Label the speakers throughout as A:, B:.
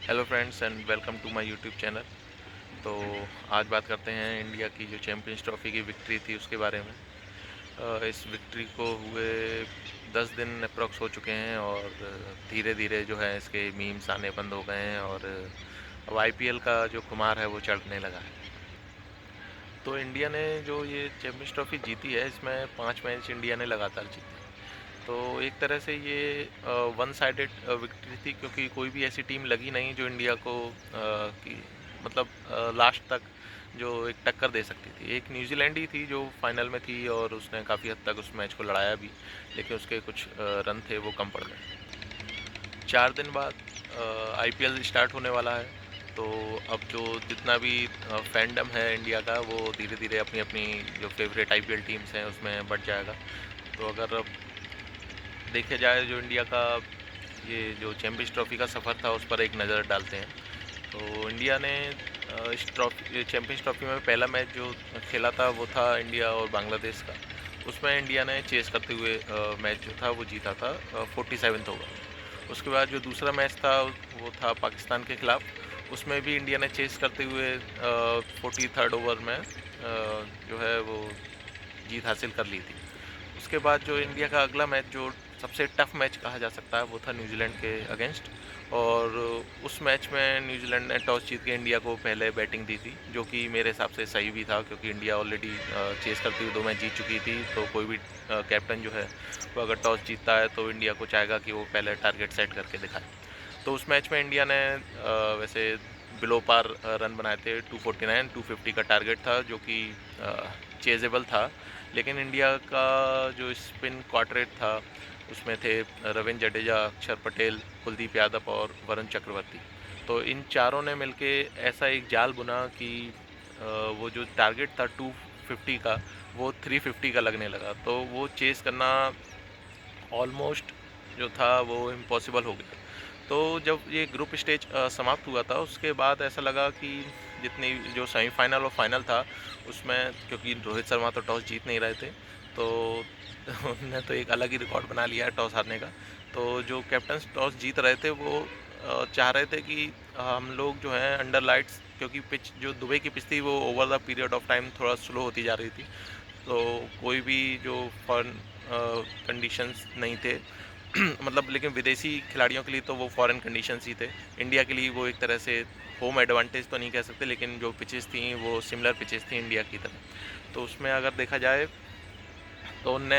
A: Hello friends and welcome to my YouTube channel. तो आज बात करते हैं इंडिया की जो चैम्पियंस ट्रॉफी की विक्ट्री थी उसके बारे में। इस विक्ट्री को हुए 10 दिन अप्रॉक्स हो चुके हैं और धीरे धीरे जो है इसके मीम्स आने बंद हो गए हैं और अब आईपीएल का जो खुमार है वो चढ़ने लगा है। तो इंडिया ने जो ये चैम्पियंस ट्रॉफी जीती है इसमें 5 मैच इंडिया ने लगातार जीते। तो एक तरह से ये वन साइडेड विक्ट्री थी, क्योंकि कोई भी ऐसी टीम लगी नहीं जो इंडिया को की मतलब लास्ट तक जो एक टक्कर दे सकती थी। एक न्यूजीलैंड ही थी जो फाइनल में थी और उसने काफ़ी हद तक उस मैच को लड़ाया भी, लेकिन उसके कुछ रन थे वो कम पड़ गए। 4 दिन बाद आईपीएल स्टार्ट होने वाला है। तो अब जो जितना भी फैंडम है इंडिया का वो धीरे धीरे अपनी अपनी जो फेवरेट आईपीएल टीम्स हैं उसमें बढ़ जाएगा। तो अगर अब देखा जाए जो इंडिया का ये जो चैम्पियंस ट्रॉफी का सफ़र था उस पर एक नज़र डालते हैं। तो इंडिया ने इस ट्रॉफी चैम्पियंस ट्रॉफी में पहला मैच जो खेला था वो था इंडिया और बांग्लादेश का। उसमें इंडिया ने चेस करते हुए मैच जो था वो जीता था 47 ओवर। उसके बाद जो दूसरा मैच था वो था पाकिस्तान के ख़िलाफ़। उसमें भी इंडिया ने चेस करते हुए 43rd ओवर में जो है वो जीत हासिल कर ली थी। उसके बाद जो इंडिया का अगला मैच जो सबसे टफ मैच कहा जा सकता है वो था न्यूजीलैंड के अगेंस्ट। और उस मैच में न्यूजीलैंड ने टॉस जीत के इंडिया को पहले बैटिंग दी थी, जो कि मेरे हिसाब से सही भी था, क्योंकि इंडिया ऑलरेडी चेस करती हुई 2 मैच जीत चुकी थी। तो कोई भी कैप्टन जो है वो अगर टॉस जीतता है तो इंडिया को चाहेगा कि वो पहले टारगेट सेट करके दिखाए। तो उस मैच में इंडिया ने वैसे बिलो पार रन बनाए थे। 249 250 का टारगेट था जो कि चेजेबल था। लेकिन इंडिया का जो स्पिन क्वार्टेट था उसमें थे रविंद्र जडेजा, अक्षर पटेल, कुलदीप यादव और वरुण चक्रवर्ती। तो इन चारों ने मिलके ऐसा एक जाल बुना कि वो जो टारगेट था 250 का वो 350 का लगने लगा। तो वो चेस करना ऑलमोस्ट जो था वो इम्पॉसिबल हो गया। तो जब ये ग्रुप स्टेज समाप्त हुआ था उसके बाद ऐसा लगा कि जितनी जो सेमीफाइनल और फाइनल था उसमें, क्योंकि रोहित शर्मा तो टॉस जीत नहीं रहे थे, तो उनने तो एक अलग ही रिकॉर्ड बना लिया है टॉस हारने का। तो जो कैप्टन टॉस जीत रहे थे वो चाह रहे थे कि हम लोग जो हैं अंडर लाइट्स, क्योंकि पिच जो दुबई की पिच थी वो over the period of time थोड़ा स्लो होती जा रही थी। तो कोई भी जो फॉरेन कंडीशंस नहीं थे मतलब, लेकिन विदेशी खिलाड़ियों के लिए तो वो फॉरेन कंडीशंस ही थे। इंडिया के लिए वो एक तरह से होम एडवांटेज तो नहीं कह सकते, लेकिन जो पिचेस थी वो सिमिलर पिचेस थी इंडिया की तरह। तो उसमें अगर देखा जाए तो उनने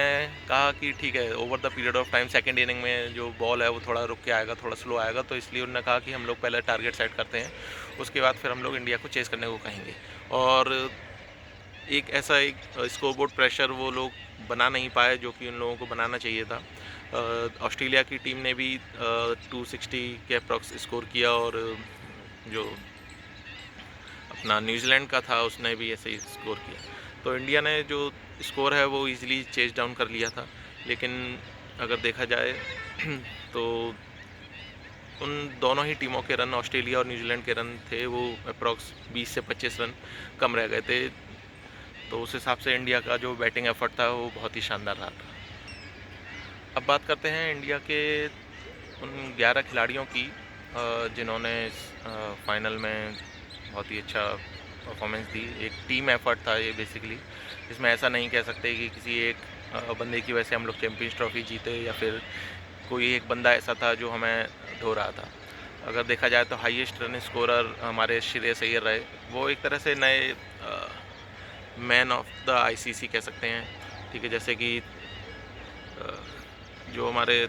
A: कहा कि ठीक है, over the period of time second inning में जो बॉल है वो थोड़ा रुक के आएगा, थोड़ा स्लो आएगा, तो इसलिए उन्होंने कहा कि हम लोग पहले टारगेट सेट करते हैं, उसके बाद फिर हम लोग इंडिया को चेस करने को कहेंगे। और एक ऐसा एक स्कोरबोर्ड प्रेशर वो लोग बना नहीं पाए जो कि उन लोगों को बनाना चाहिए था। ऑस्ट्रेलिया की टीम ने भी 260 के अप्रॉक्स स्कोर किया और जो अपना न्यूजीलैंड का था उसने भी ऐसे ही स्कोर किया। तो इंडिया ने जो स्कोर है वो इजीली चेज डाउन कर लिया था। लेकिन अगर देखा जाए तो उन दोनों ही टीमों के रन, ऑस्ट्रेलिया और न्यूजीलैंड के रन थे वो अप्रॉक्स 20 से 25 रन कम रह गए थे। तो उस हिसाब से इंडिया का जो बैटिंग एफर्ट था वो बहुत ही शानदार रहा था। अब बात करते हैं इंडिया के उन 11 खिलाड़ियों की जिन्होंने फाइनल में बहुत ही अच्छा परफॉर्मेंस दी। एक टीम एफर्ट था ये बेसिकली। इसमें ऐसा नहीं कह सकते कि किसी एक बंदे की वजह से हम लोग चैम्पियंस ट्रॉफी जीते, या फिर कोई एक बंदा ऐसा था जो हमें धो रहा था। अगर देखा जाए तो हाईएस्ट रन स्कोरर हमारे श्रेयस अय्यर रहे। वो एक तरह से नए मैन ऑफ द आईसीसी कह सकते हैं। ठीक है, जैसे कि जो हमारे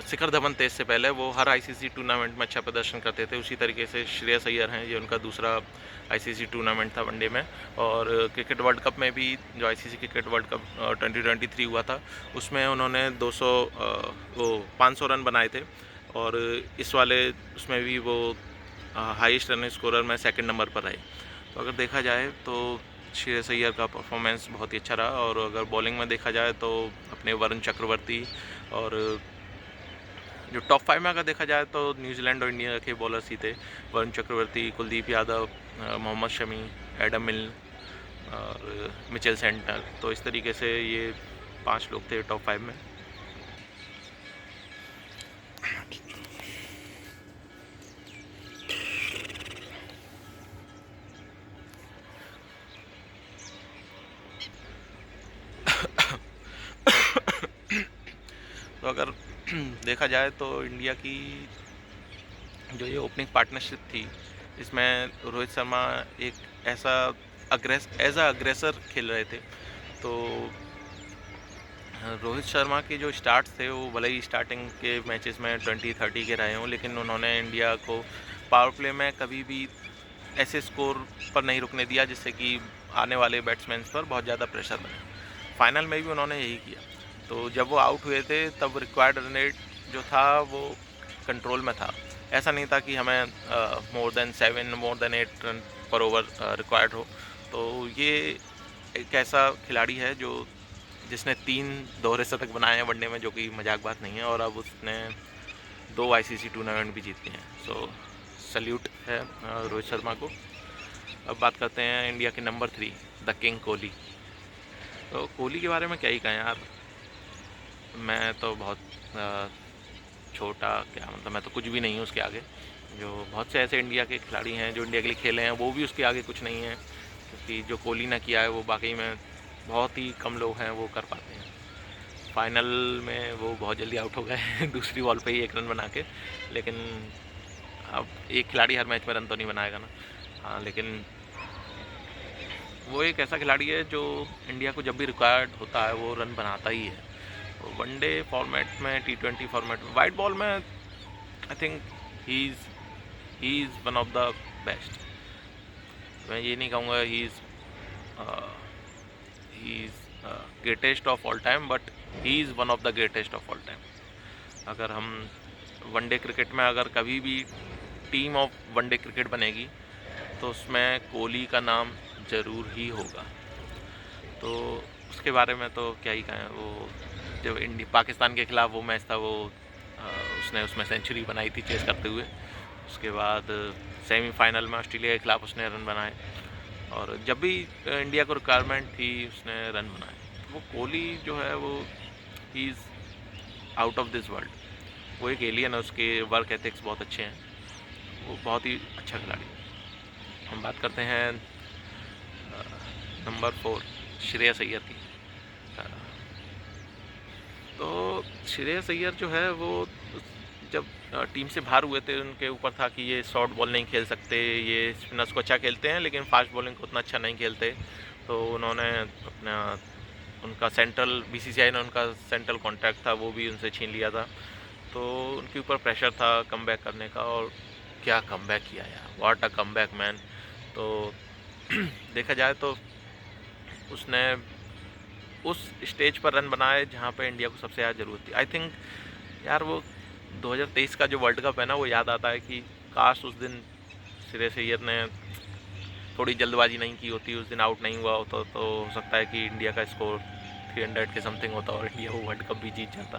A: शिखर धवन थे इससे पहले, वो हर आईसीसी टूर्नामेंट में अच्छा प्रदर्शन करते थे। उसी तरीके से श्रेयस अय्यर हैं, ये उनका दूसरा आईसीसी टूर्नामेंट था वनडे में। और क्रिकेट वर्ल्ड कप में भी जो आईसीसी क्रिकेट वर्ल्ड कप 2023 हुआ था उसमें उन्होंने 500 रन बनाए थे। और इस वाले उसमें भी वो हाईएस्ट रन स्कोरर में सेकंड नंबर पर रहे। तो अगर देखा जाए तो श्रेयस अय्यर का परफॉर्मेंस बहुत ही अच्छा रहा। और अगर बॉलिंग में देखा जाए तो अपने वरुण चक्रवर्ती, और जो टॉप 5 में अगर देखा जाए तो न्यूजीलैंड और इंडिया के बॉलर्स ही थे। वरुण चक्रवर्ती, कुलदीप यादव, मोहम्मद शमी, एडम मिल और मिचेल सेंटनर। तो इस तरीके से ये 5 लोग थे टॉप 5 में। अगर देखा जाए तो इंडिया की जो ये ओपनिंग पार्टनरशिप थी, इसमें रोहित शर्मा एक ऐसा एज अ अग्रेसर खेल रहे थे। तो रोहित शर्मा के जो स्टार्ट्स थे वो भले ही स्टार्टिंग के मैचेस में 20-30 के रहे हों, लेकिन उन्होंने इंडिया को पावर प्ले में कभी भी ऐसे स्कोर पर नहीं रुकने दिया जिससे कि आने वाले बैट्समैन पर बहुत ज़्यादा प्रेशर बने। फाइनल में भी उन्होंने यही किया। तो जब वो आउट हुए थे तब रिक्वायर्ड रन रेट जो था वो कंट्रोल में था। ऐसा नहीं था कि हमें more than 7 more than 8 run पर ओवर रिक्वायर्ड हो। तो ये एक ऐसा खिलाड़ी है जो जिसने 3 दोहरे शतक बनाए हैं वनडे में, जो कि मजाक बात नहीं है, और अब उसने 2 ICC टूर्नामेंट भी जीते हैं। सो सल्यूट है रोहित शर्मा को। अब बात करते हैं इंडिया के नंबर 3 द किंग कोहली। तो कोहली के बारे में क्या ही कहें यार, मैं तो बहुत छोटा, क्या मतलब, मैं तो कुछ भी नहीं हूँ उसके आगे। जो बहुत से ऐसे इंडिया के खिलाड़ी हैं जो इंडिया के लिए खेले हैं, वो भी उसके आगे कुछ नहीं है, क्योंकि जो कोहली ने किया है वो वाकई में बहुत ही कम लोग हैं वो कर पाते हैं। फाइनल में वो बहुत जल्दी आउट हो गए दूसरी बॉल पे ही 1 रन बना के। लेकिन अब एक खिलाड़ी हर मैच में रन तो नहीं बनाएगा ना। हाँ, लेकिन वो एक ऐसा खिलाड़ी है जो इंडिया को जब भी रिक्वायर्ड होता है वो रन बनाता ही है। वनडे फॉर्मेट में, T20 फॉर्मेट में, वाइट बॉल में आई think he is one of the best. मैं ये नहीं कहूँगा he is greatest of all time, but he is one of the greatest of all time. अगर हम वनडे क्रिकेट में अगर कभी भी टीम ऑफ वनडे क्रिकेट बनेगी तो उसमें कोहली का नाम ज़रूर ही होगा। तो उसके बारे में तो क्या ही कहें। वो जब पाकिस्तान के खिलाफ वो मैच था, वो उसने उसमें सेंचुरी बनाई थी चेस करते हुए। उसके बाद सेमीफाइनल में ऑस्ट्रेलिया के खिलाफ उसने रन बनाए, और जब भी इंडिया को रिक्वायरमेंट थी उसने रन बनाए। वो कोहली जो है वो he is out of this world. वो एक एलियन है, उसके वर्क एथिक्स बहुत अच्छे हैं, वो बहुत ही अच्छा खिलाड़ी। हम बात करते हैं नंबर 4 श्रेयस अय्यर की। तो श्रेयस अय्यर जो है वो जब टीम से बाहर हुए थे, उनके ऊपर था कि ये शॉर्ट बॉल नहीं खेल सकते, ये स्पिनर्स को अच्छा खेलते हैं लेकिन फास्ट बॉलिंग को उतना अच्छा नहीं खेलते। तो उन्होंने अपना उनका सेंट्रल BCCI ने उनका सेंट्रल कॉन्ट्रैक्ट था वो भी उनसे छीन लिया था। तो उनके ऊपर प्रेशर था कमबैक करने का, और क्या कमबैक किया यार, व्हाट अ कमबैक मैन। तो देखा जाए तो उसने उस स्टेज पर रन बनाए जहाँ पे इंडिया को सबसे ज़्यादा ज़रूरत थी। आई थिंक यार वो 2023 का जो वर्ल्ड कप है ना, वो याद आता है कि काश उस दिन श्रेयस अय्यर ने थोड़ी जल्दबाजी नहीं की होती, उस दिन आउट नहीं हुआ होता, तो हो सकता है कि इंडिया का स्कोर 300 के समथिंग होता और इंडिया वो वर्ल्ड कप भी जीत जाता।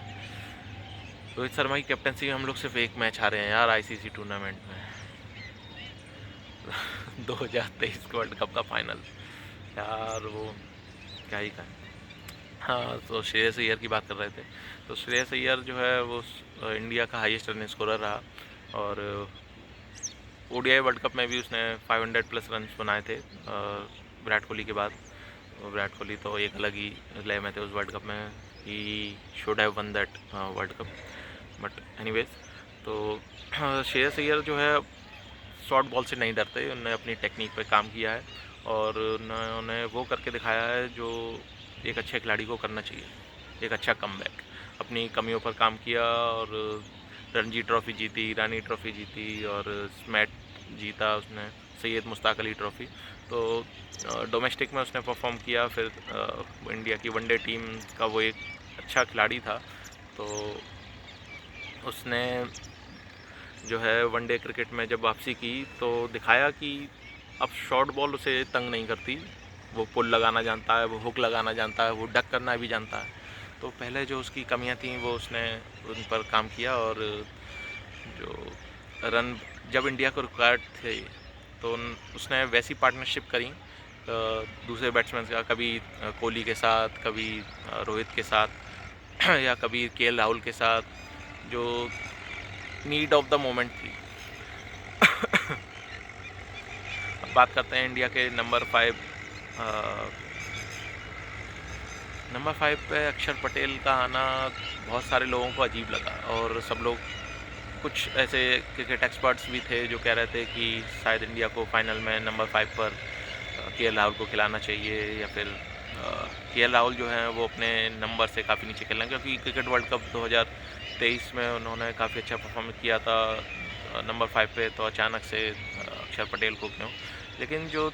A: रोहित शर्मा की कैप्टनसी में हम लोग सिर्फ एक मैच हारे हैं यार ICC टूर्नामेंट में 2023 के वर्ल्ड कप का फाइनल यार, वो क्या ही कहें। हाँ, तो श्रेयस अय्यर की बात कर रहे थे। तो श्रेयस अय्यर जो है वो इंडिया का हाईएस्ट रन स्कोरर रहा, और ODI वर्ल्ड कप में भी उसने 500+ रन बनाए थे विराट कोहली के बाद। विराट कोहली तो एक अलग ही लय में थे उस वर्ल्ड कप में, he should have one that world cup, but anyways. तो श्रेयस अय्यर जो है शॉर्ट बॉल से नहीं डरते, उन्होंने अपनी टेक्निक पे काम किया है और उन्होंने वो करके दिखाया है जो एक अच्छे खिलाड़ी को करना चाहिए, एक अच्छा कमबैक। अपनी कमियों पर काम किया और रणजी ट्रॉफ़ी जीती, ईरानी ट्रॉफ़ी जीती, और स्मैट जीता उसने, सैयद मुश्ताक अली ट्रॉफ़ी। तो डोमेस्टिक में उसने परफॉर्म किया। फिर इंडिया की वनडे टीम का वो एक अच्छा खिलाड़ी था, तो उसने जो है वनडे क्रिकेट में जब वापसी की तो दिखाया कि अब शॉर्ट बॉल उसे तंग नहीं करती, वो पुल लगाना जानता है, वो हुक लगाना जानता है, वो डक करना भी जानता है। तो पहले जो उसकी कमियां थी वो उसने उन पर काम किया, और जो रन जब इंडिया को रिक्वायर्ड थे तो उसने वैसी पार्टनरशिप करी दूसरे बैट्समैन का, कभी कोहली के साथ, कभी रोहित के साथ या कभी KL राहुल के साथ, जो नीड ऑफ द मोमेंट थी। अब बात करते हैं इंडिया के नंबर 5 नंबर 5 पे अक्षर पटेल का आना बहुत सारे लोगों को अजीब लगा, और सब लोग, कुछ ऐसे क्रिकेट एक्सपर्ट्स भी थे जो कह रहे थे कि शायद इंडिया को फाइनल में नंबर 5 पर केएल राहुल को खिलाना चाहिए, या फिर केएल राहुल जो है वो अपने नंबर से काफ़ी नीचे खेल रहे हैं, क्योंकि क्रिकेट वर्ल्ड कप 2023 में उन्होंने काफ़ी अच्छा परफॉर्मेंस किया था नंबर 5 पे, तो अचानक से अक्षर पटेल को क्यों। लेकिन जो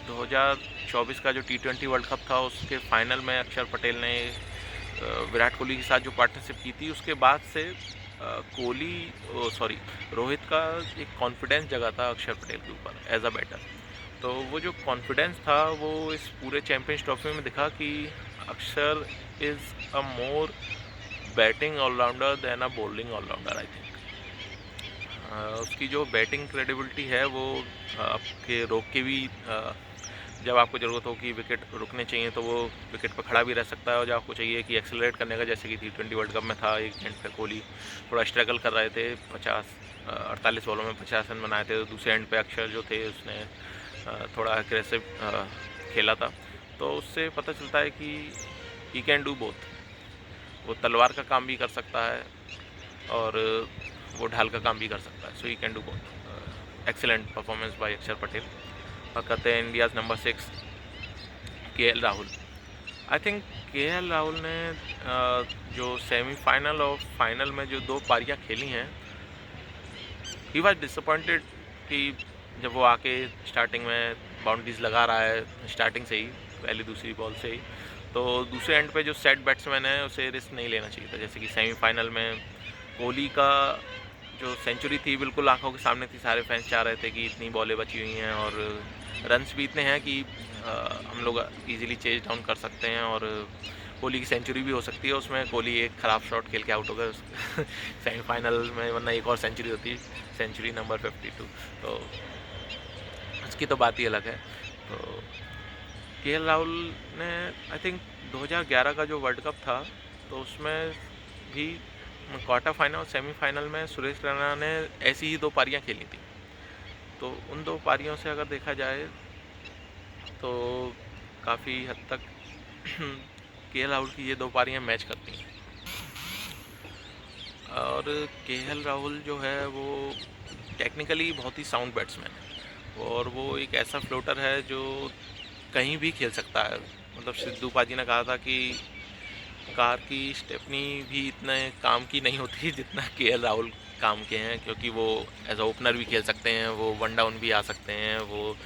A: 2024 का जो T20 वर्ल्ड कप था उसके फाइनल में अक्षर पटेल ने विराट कोहली के साथ जो पार्टनरशिप की थी, उसके बाद से रोहित का एक कॉन्फिडेंस जगा था अक्षर पटेल के ऊपर एज अ बैटर। तो वो जो कॉन्फिडेंस था वो इस पूरे चैंपियंस ट्रॉफी में दिखा कि Akshar is a more batting allrounder than a bowling allrounder. I think उसकी जो बैटिंग क्रेडिबिलिटी है वो आपके रोक के भी जब आपको ज़रूरत हो कि विकेट रुकने चाहिए तो वो विकेट पर खड़ा भी रह सकता है, और जब आपको चाहिए कि एक्सेलरेट करने का, जैसे कि T20 वर्ल्ड कप में था, एक एंड पे कोहली थोड़ा स्ट्रगल कर रहे थे, 48 बॉलों में 50 रन बनाए थे, तो दूसरे एंड पे अक्षर जो थे उसने थोड़ा अग्रेसिव खेला था। तो उससे पता चलता है कि ही कैन डू बोथ, वो तलवार का काम भी कर सकता है और वो ढाल का काम भी कर सकता है। So he can do both. Excellent performance by Akshar Patel. और कहते हैं India's number 6 KL Rahul. I think KL Rahul ने जो सेमीफाइनल और फाइनल में जो 2 पारियां खेली हैं, ही वॉज डिसअपॉइंटेड कि जब वो आके स्टार्टिंग में बाउंड्रीज लगा रहा है स्टार्टिंग से ही, पहली दूसरी बॉल से ही, तो दूसरे एंड पे जो सेट बैट्समैन है उसे रिस्क नहीं लेना चाहिए था। जैसे कि सेमीफाइनल में कोहली का जो सेंचुरी थी बिल्कुल आंखों के सामने थी, सारे फैंस चाह रहे थे कि इतनी बॉलें बची हुई हैं और रन्स भी इतने हैं कि हम लोग इजीली चेज डाउन कर सकते हैं, और कोहली की सेंचुरी भी हो सकती है उसमें। कोहली एक ख़राब शॉट खेल के आउट हो गए सेमीफाइनल में, वरना एक और सेंचुरी होती, सेंचुरी नंबर 52, तो उसकी तो बात ही अलग है। तो केएल राहुल ने आई थिंक 2011 का जो वर्ल्ड कप था तो उसमें भी क्वार्टर फाइनल और सेमीफाइनल में सुरेश रैना ने ऐसी ही 2 पारियां खेली थी। तो उन 2 पारियों से अगर देखा जाए तो काफ़ी हद तक केएल राहुल की ये 2 पारियां मैच करती हैं। और केएल राहुल जो है वो टेक्निकली बहुत ही साउंड बैट्समैन है, और वो एक ऐसा फ्लोटर है जो कहीं भी खेल सकता है। मतलब सिद्धू पाजी ने कहा था कि कार की स्टेपनी भी इतने काम की नहीं होती जितना केएल राहुल काम के हैं, क्योंकि वो एज अ ओपनर भी खेल सकते हैं, वो 1 डाउन भी आ सकते हैं, वो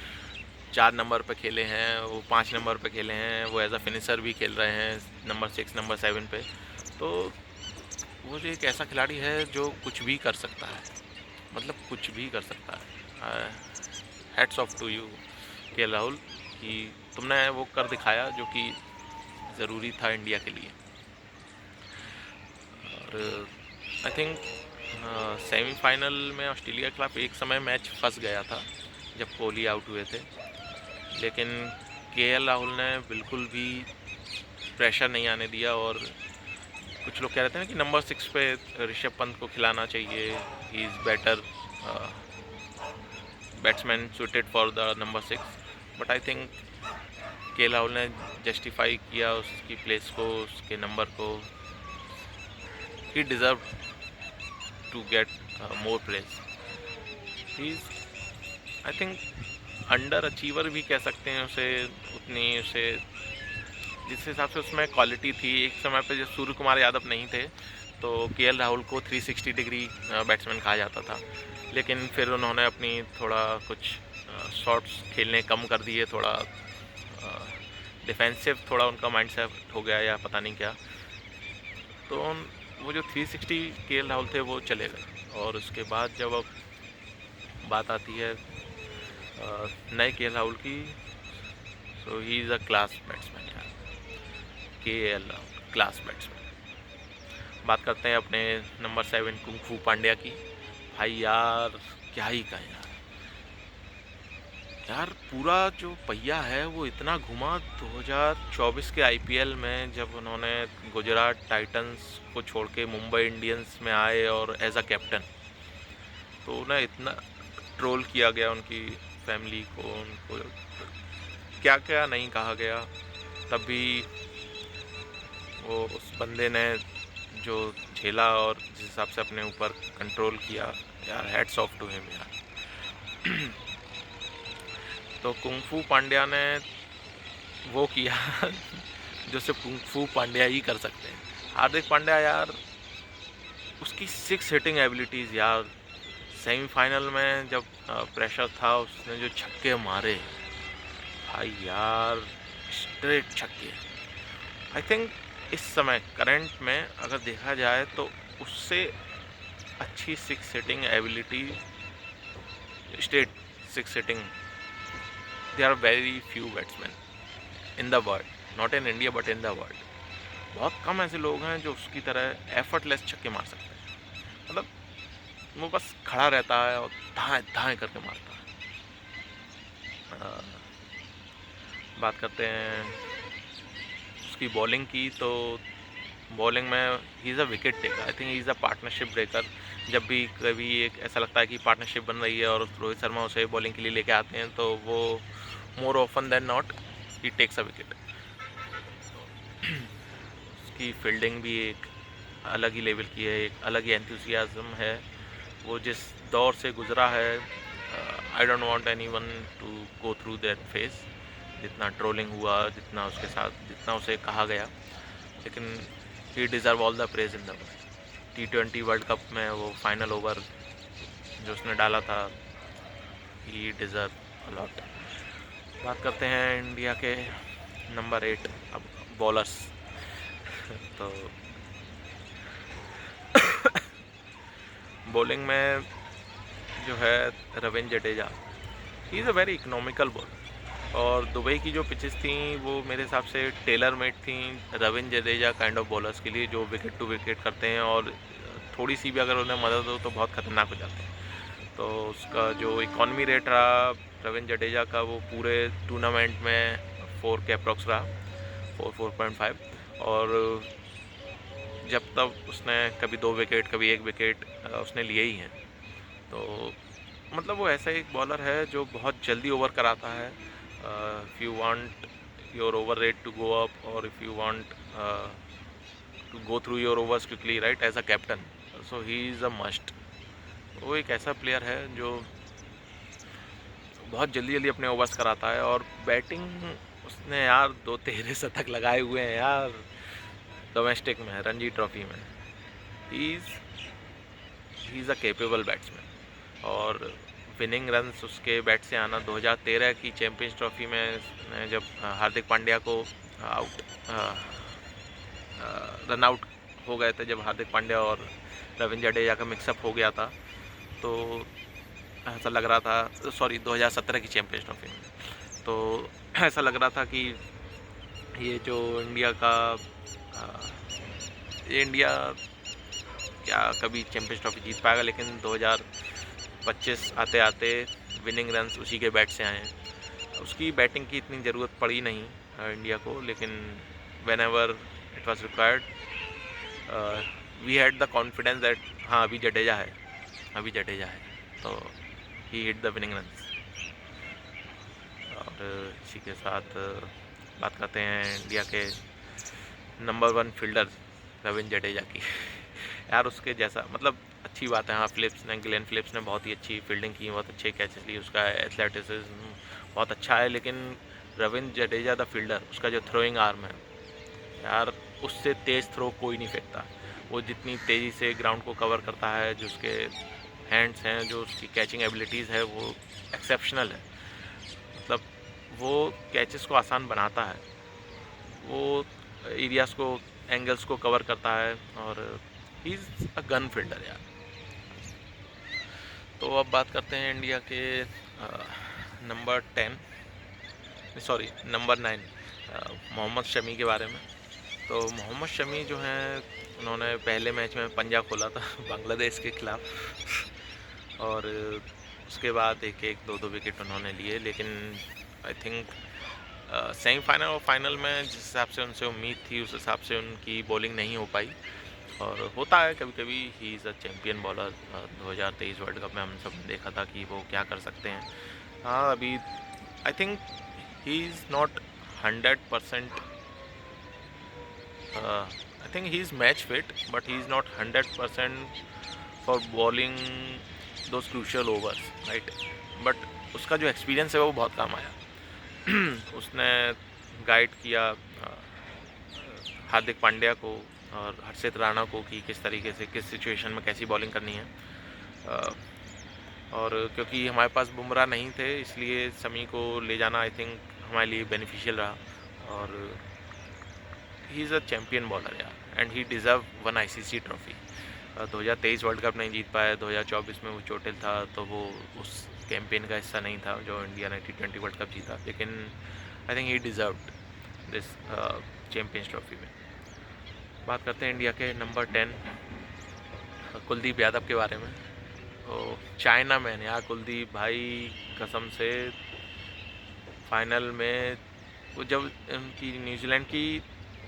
A: 4 नंबर पे खेले हैं, वो 5 नंबर पे खेले हैं, वो एज अ फिनिशर भी खेल रहे हैं नंबर 6 नंबर 7 पे। तो वो जो एक ऐसा खिलाड़ी है जो कुछ भी कर सकता है, मतलब कुछ भी कर सकता है। Hats off to you KL Rahul कि तुमने वो कर दिखाया जो कि ज़रूरी था इंडिया के लिए। और आई थिंक सेमीफाइनल में ऑस्ट्रेलिया के खिलाफ एक समय मैच फंस गया था जब कोहली आउट हुए थे, लेकिन केएल राहुल ने बिल्कुल भी प्रेशर नहीं आने दिया। और कुछ लोग कह रहे थे ना कि नंबर 6 पे ऋषभ पंत को खिलाना चाहिए, he is better batsman suited for the number 6, but I think KL Rahul ने जस्टिफाई किया उसकी प्लेस को, उसके नंबर को। He deserve to get more place. He is I think underachiever भी कह सकते हैं उसे, उतनी उसे जिस हिसाब से उसमें क्वालिटी थी। एक समय पे जब सूर्य कुमार यादव नहीं थे तो केएल राहुल को 360 डिग्री बैट्समैन कहा जाता था, लेकिन फिर उन्होंने अपनी थोड़ा कुछ शॉट्स खेलने कम कर दिए, थोड़ा डिफेंसिव थोड़ा उनका माइंडसेट हो गया या पता नहीं क्या, तो वो जो 360 केएल राहुल थे वो चले गए। और उसके बाद जब अब बात आती है नए केएल राहुल की, so he is a class batsman यार, केएल राहुल क्लास बैट्समैन। बात करते हैं अपने नंबर 7 कुंग-फू पांड्या की। भाई यार क्या ही कहें यार, पूरा जो पहिया है वो इतना घुमा 2024 के आईपीएल में, जब उन्होंने गुजरात टाइटंस को छोड़ के मुंबई इंडियंस में आए और एज अ कैप्टन, तो उन्हें इतना ट्रोल किया गया, उनकी फैमिली को, उनको क्या क्या नहीं कहा गया। तब भी वो उस बंदे ने जो झेला और जिस हिसाब से अपने ऊपर कंट्रोल किया, यार हैट्स ऑफ टू हिम यार। तो कुंग फू पांड्या ने वो किया जो सिर्फ कुंग फू पांड्या ही कर सकते हैं। हार्दिक पांड्या यार, उसकी 6 हिटिंग एबिलिटीज़ यार, सेमीफाइनल में जब प्रेशर था उसने जो छक्के मारे भाई यार, स्ट्रेट छक्के। आई थिंक इस समय करंट में अगर देखा जाए तो उससे अच्छी 6 hitting ability, straight 6 hitting, there are very few batsman in the world, not in India but in the world. बहुत कम ऐसे लोग हैं जो उसकी तरह एफर्टलेस छक्के मार सकते हैं। मतलब वो बस खड़ा रहता है और धाएं धाएं करके मारता है। बात करते हैं उसकी बॉलिंग की, तो बॉलिंग में ही is a wicket taker. I think he is a partnership breaker. जब भी कभी एक ऐसा लगता है कि पार्टनरशिप बन रही है और रोहित शर्मा उसे बॉलिंग के लिए लेके आते हैं, तो वो more often than not he takes a wicket. उसकी फील्डिंग भी एक अलग ही लेवल की है, एक अलग ही एंथुसियाज्म है। वो जिस दौर से गुजरा है, I don't want anyone to go through that phase. जितना ट्रोलिंग हुआ, जितना उसके साथ, जितना उसे कहा गया, लेकिन he deserve all the praise in the world. T20 world cup में वो फाइनल ओवर जो उसने डाला था, ही डिज़र्व अ लॉट। बात करते हैं इंडिया के नंबर 8 अब बॉलर्स। तो बॉलिंग में जो है रविंद्र जडेजा, ही is a very economical bowler. और दुबई की जो पिचेस थी वो मेरे हिसाब से टेलर मेड थी Ravindra Jadeja kind of bowlers के लिए, जो विकेट टू विकेट करते हैं और थोड़ी सी भी अगर उन्हें मदद हो तो बहुत ख़तरनाक हो जाते हैं। तो उसका जो इकॉनमी रेट रहा रविंद्र जडेजा का, वो पूरे टूर्नामेंट में 4 के अप्रॉक्स रहा, 4.5। और जब तब उसने कभी 2 विकेट, कभी 1 विकेट उसने लिए ही हैं। तो मतलब वो ऐसा एक बॉलर है जो बहुत जल्दी ओवर कराता है। If you want your over rate to go up, और if you want to go through your overs quickly, right, as a captain, so he is a must. वो एक ऐसा प्लेयर है जो बहुत जल्दी जल्दी अपने ओवर्स कराता है। और बैटिंग उसने यार 2 तिहरे शतक लगाए हुए हैं यार डोमेस्टिक में, रणजी ट्रॉफी में। ही इज़ अ कैपेबल बैट्समैन। और विनिंग रन्स उसके बैट से आना 2013 की चैम्पियंस ट्रॉफी में जब हार्दिक पांड्या को आउट रन आउट हो गए थे, जब हार्दिक पांड्या और रविंद्र जडेजा का मिक्सअप हो गया था, तो ऐसा लग रहा था, सॉरी 2017 की चैम्पियंस ट्रॉफी में, तो ऐसा लग रहा था कि ये जो इंडिया का ये इंडिया क्या कभी चैम्पियंस ट्रॉफी जीत पाएगा। लेकिन 2025 आते आते विनिंग रन्स उसी के बैट से आए हैं। उसकी बैटिंग की इतनी ज़रूरत पड़ी नहीं इंडिया को, लेकिन whenever it was required we had the confidence that हाँ अभी जडेजा है, अभी जडेजा है, तो he hit the winning runs. और इसी के साथ बात करते हैं इंडिया के नंबर 1 फील्डर रविंद्र जडेजा की। यार उसके जैसा, मतलब अच्छी बात है, हाँ फिलिप्स ने, ग्लेन फिलिप्स ने बहुत ही अच्छी फील्डिंग की, बहुत अच्छे कैचेस लिए, उसका एथलेटिसिज्म बहुत अच्छा है, लेकिन रविंद्र जडेजा द फील्डर, उसका जो थ्रोइंग आर्म है यार, उससे तेज़ थ्रो कोई नहीं फेंकता। वो जितनी तेज़ी से ग्राउंड को कवर करता है, जो उसके हैंड्स हैं, जो उसकी कैचिंग एबिलिटीज़ है, वो एक्सेप्शनल है। मतलब वो कैचेस को आसान बनाता है, वो एरियाज़ को, एंगल्स को कवर करता है, और he is a gun fielder यार। तो अब बात करते हैं इंडिया के number 10, sorry number 9, Mohammed Shami के बारे में। तो मोहम्मद शमी जो हैं, उन्होंने पहले मैच में पंजा खोला था बांग्लादेश के खिलाफ, और उसके बाद एक एक दो दो विकेट उन्होंने लिए। लेकिन आई थिंक सेमीफाइनल और फाइनल में जिस हिसाब से उनसे उम्मीद थी, उस हिसाब से उनकी बॉलिंग नहीं हो पाई। और होता है कभी कभी, ही is a champion bowler. 2023 world cup में हम सब ने देखा था कि वो क्या कर सकते हैं। हाँ अभी आई think he is not 100% I think he is match fit, but he is not 100% for bowling those crucial overs, right. But उसका जो एक्सपीरियंस है वो बहुत काम आया। उसने गाइड किया हार्दिक पांड्या को और हर्षित राणा को कि किस तरीके से किस सिचुएशन में कैसी बॉलिंग करनी है। और क्योंकि हमारे पास बुमराह नहीं थे, इसलिए समी को ले जाना आई थिंक हमारे लिए बेनिफिशियल रहा। और he is a champion bowler यार, and he deserve one ICC trophy. 2023 world cup नहीं जीत पाया, 2024 में वो चोटिल था, तो वो उस कैंपेन का हिस्सा नहीं था जो इंडिया ने T20 वर्ल्ड कप जीता, लेकिन आई think he deserved this champions trophy में। बात करते हैं इंडिया के नंबर 10 कुलदीप यादव के बारे में। तो चाइना मैन यार, कुलदीप भाई कसम से फाइनल में वो जब उनकी न्यूजीलैंड की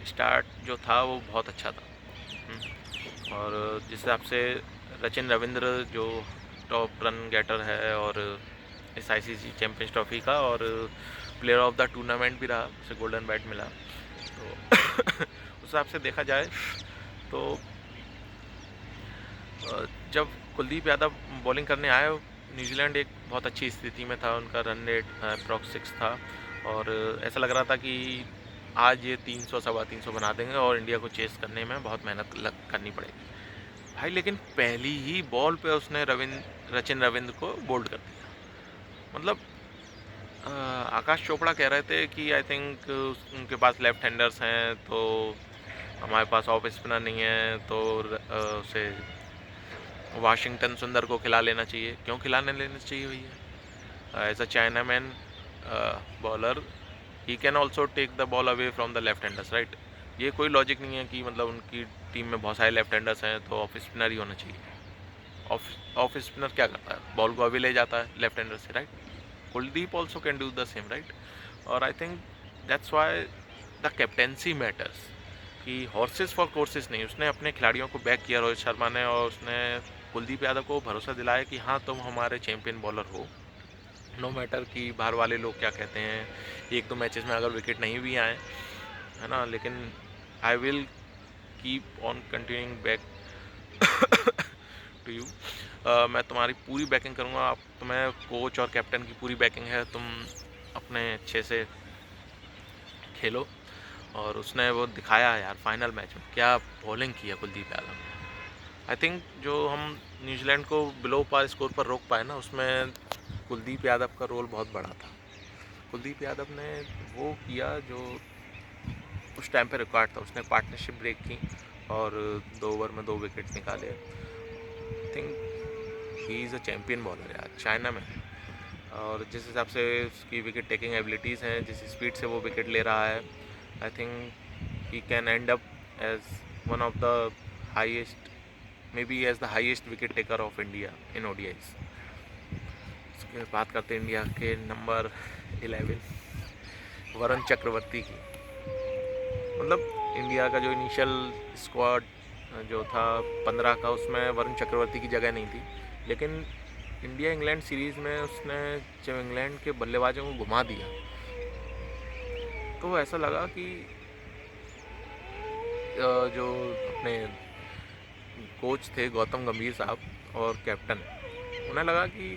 A: स्टार्ट जो था वो बहुत अच्छा था। और जिस हिसाब से सचिन रविंद्र जो टॉप रन गेटर है और इस ICC चैम्पियंस ट्रॉफी का और प्लेयर ऑफ द टूर्नामेंट भी रहा, उसे गोल्डन बैट मिला, तो उस हिसाब से देखा जाए तो जब कुलदीप यादव बॉलिंग करने आए, न्यूजीलैंड एक बहुत अच्छी स्थिति में था, उनका रन रेट अप्रॉक्स 6 था और ऐसा लग रहा था कि आज ये 300 सवा 300 बना देंगे और इंडिया को चेस करने में बहुत मेहनत करनी पड़ेगी भाई। लेकिन पहली ही बॉल पे उसने सचिन रविंद्र को बोल्ड कर दिया। मतलब आकाश चोपड़ा कह रहे थे कि आई थिंक उनके पास लेफ्ट हैंडर्स हैं, तो हमारे पास ऑफ स्पिनर नहीं है, तो उसे वाशिंगटन सुंदर को खिला लेना चाहिए। क्यों खिलाने लेना चाहिए भैया? As a chinaman bowler he can also take the ball away from the left handers, right. ये कोई लॉजिक नहीं है कि मतलब उनकी टीम में बहुत सारे लेफ्ट हैंडर्स हैं तो ऑफ स्पिनर ही होना चाहिए। ऑफ स्पिनर क्या करता है? बॉल को अवे ले जाता है लेफ्ट हैंडर से, right. Kuldeep also can do the same, right. और I think that's why the captaincy matters, कि हॉर्सेस फॉर कोर्सेस नहीं। उसने अपने खिलाड़ियों को बैक किया रोहित शर्मा ने, और उसने कुलदीप यादव को भरोसा दिलाया कि हाँ तुम हमारे चैंपियन बॉलर हो, नो मैटर कि बाहर वाले लोग क्या कहते हैं। एक दो मैचेस में अगर विकेट नहीं भी आए, है ना, लेकिन I will keep on continuing back to you. मैं तुम्हारी पूरी बैकिंग करूँगा। आप तुम्हें कोच और कैप्टन की पूरी बैकिंग है, तुम अपने अच्छे से खेलो। और उसने वो दिखाया यार फाइनल मैच में, क्या बॉलिंग की है कुलदीप यादव ने। आई थिंक जो हम न्यूजीलैंड को बिलो पार स्कोर पर रोक पाए ना, उसमें कुलदीप यादव का रोल बहुत बड़ा था। कुलदीप यादव ने वो किया जो उस टाइम पे रिकॉर्ड था। उसने पार्टनरशिप ब्रेक की और 2 ओवर में 2 विकेट निकाले। आई think he is a champion bowler यार, चाइना में। और जिस हिसाब से उसकी विकेट टेकिंग एबिलिटीज़ हैं, जिस स्पीड से वो विकेट ले रहा है, I think he can end up as one of the highest, maybe as the highest wicket taker of India in ODIs। उसके बात करते हैं इंडिया के नंबर 11 वरुण चक्रवर्ती की। मतलब इंडिया का जो इनिशियल स्क्वाड जो था 15 का, उसमें वरुण चक्रवर्ती की जगह नहीं थी, लेकिन इंडिया इंग्लैंड सीरीज़ में उसने जब इंग्लैंड के बल्लेबाजों को घुमा दिया, तो ऐसा लगा कि जो अपने कोच थे गौतम गंभीर साहब और कैप्टन, उन्हें लगा कि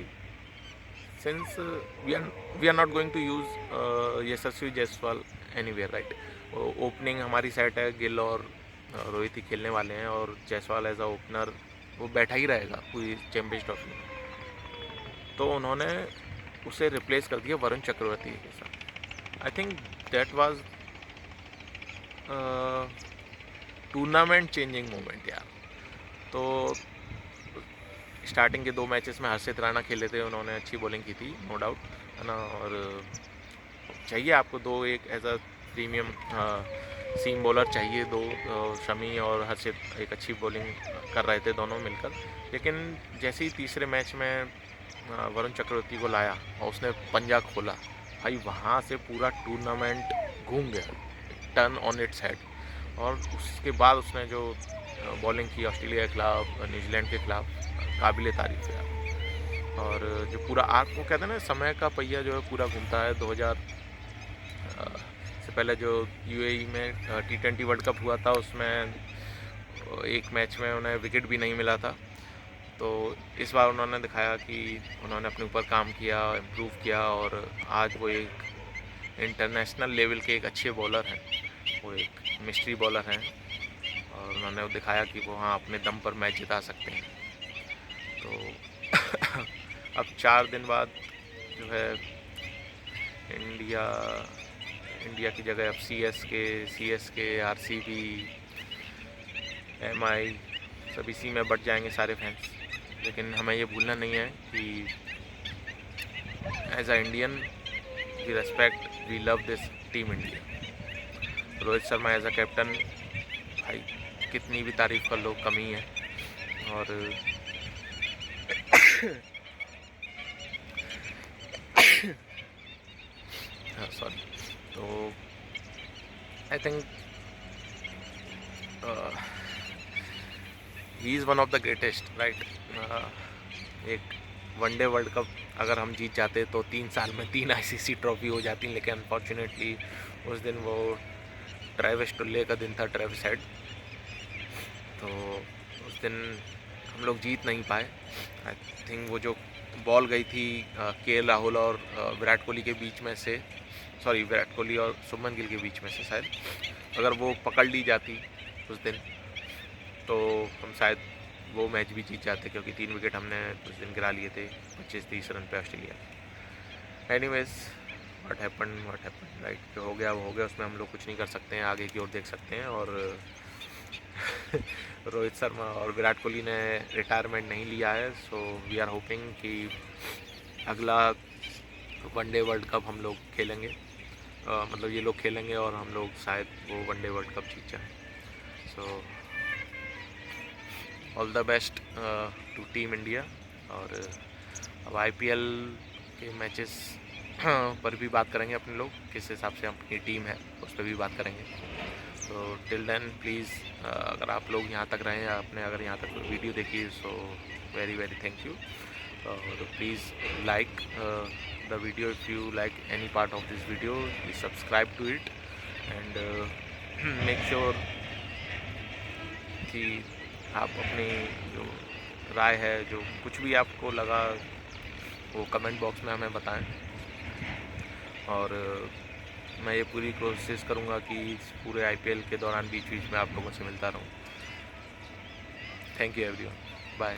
A: since we are not going to use Yashasvi Jaiswal anywhere, right. Opening हमारी सेट है, गिल और रोहित ही खेलने वाले हैं, और जायसवाल एज अ ओपनर वो बैठा ही रहेगा पूरी चैंपियंस ट्रॉफी में। तो उन्होंने उसे रिप्लेस कर दिया वरुण चक्रवर्ती के साथ। I think that was tournament changing moment यार। तो स्टार्टिंग के 2 मैचेस में हर्षित राणा खेले थे, उन्होंने अच्छी बॉलिंग की थी, नो डाउट, है ना। और चाहिए आपको 2 एक as a premium seam bowler चाहिए, 2 शमी और हर्षित एक अच्छी बॉलिंग कर रहे थे दोनों मिलकर। लेकिन जैसे ही तीसरे मैच में वरुण चक्रवर्ती को लाया और उसने पंजा खोला, भाई वहाँ से पूरा टूर्नामेंट घूम गया, टर्न ऑन इट्स हेड। और उसके बाद उसने जो बॉलिंग की ऑस्ट्रेलिया के खिलाफ, न्यूजीलैंड के खिलाफ, काबिल तारीफ है। और जो पूरा आर्क, वो कहते हैं ना समय का पहिया जो है पूरा घूमता है, 2000 इससे पहले जो यूएई में T20 वर्ल्ड कप हुआ था उसमें एक मैच में उन्हें विकेट भी नहीं मिला था। तो इस बार उन्होंने दिखाया कि उन्होंने अपने ऊपर काम किया, इम्प्रूव किया और आज वो एक इंटरनेशनल लेवल के एक अच्छे बॉलर हैं। वो एक मिस्ट्री बॉलर हैं और उन्होंने दिखाया कि वो हाँ अपने दम पर मैच जिता सकते हैं। तो अब 4 दिन बाद जो है इंडिया की जगह अब CSK, RCB, MI सब इसी में बढ़ जाएंगे सारे फैंस। लेकिन हमें ये भूलना नहीं है कि as a Indian we respect, we love this team India. Rohit Sharma as a captain, भाई कितनी भी तारीफ कर लो कमी है। और सॉरी, तो आई think he is one of the greatest, right. एक वनडे वर्ल्ड कप अगर हम जीत जाते तो 3 साल में 3 ICC ट्रॉफी हो जाती, लेकिन अनफॉर्चुनेटली उस दिन वो ट्रेविस टुल्ले का दिन था, ट्रेविस हेड। तो उस दिन हम लोग जीत नहीं पाए। आई थिंक वो जो बॉल गई थी KL राहुल और विराट कोहली के बीच में से, सॉरी विराट कोहली और शुभमन गिल के बीच में से, शायद अगर वो पकड़ ली जाती उस दिन तो हम शायद वो मैच भी जीत जाते, क्योंकि 3 विकेट हमने उस दिन गिरा लिए थे 25-30 रन पे Australia. Anyways, what happen, right. जो हो गया वो हो गया, उसमें हम लोग कुछ नहीं कर सकते हैं, आगे की ओर देख सकते हैं। और रोहित शर्मा और विराट कोहली ने रिटायरमेंट नहीं लिया है, सो वी आर होपिंग कि अगला वनडे वर्ल्ड कप हम लोग खेलेंगे, मतलब ये लोग खेलेंगे और हम लोग शायद वो वनडे वर्ल्ड कप जीत जाएँ। So all the best to team India. और अब IPL के मैचेस पर भी बात करेंगे अपने लोग, किस हिसाब से अपनी टीम है उस पर भी बात करेंगे। तो टिल देन प्लीज़, अगर आप लोग यहाँ तक रहें, आपने अगर यहाँ तक वीडियो देखी, so very very thank you. और please like the video if you like any part of this video, please subscribe to it and make sure कि आप अपनी जो राय है, जो कुछ भी आपको लगा, वो कमेंट बॉक्स में हमें बताएं। और मैं ये पूरी कोशिश करूँगा कि इस पूरे IPL के दौरान बीच बीच में आप लोगों से मिलता रहूँ। Thank you everyone, bye.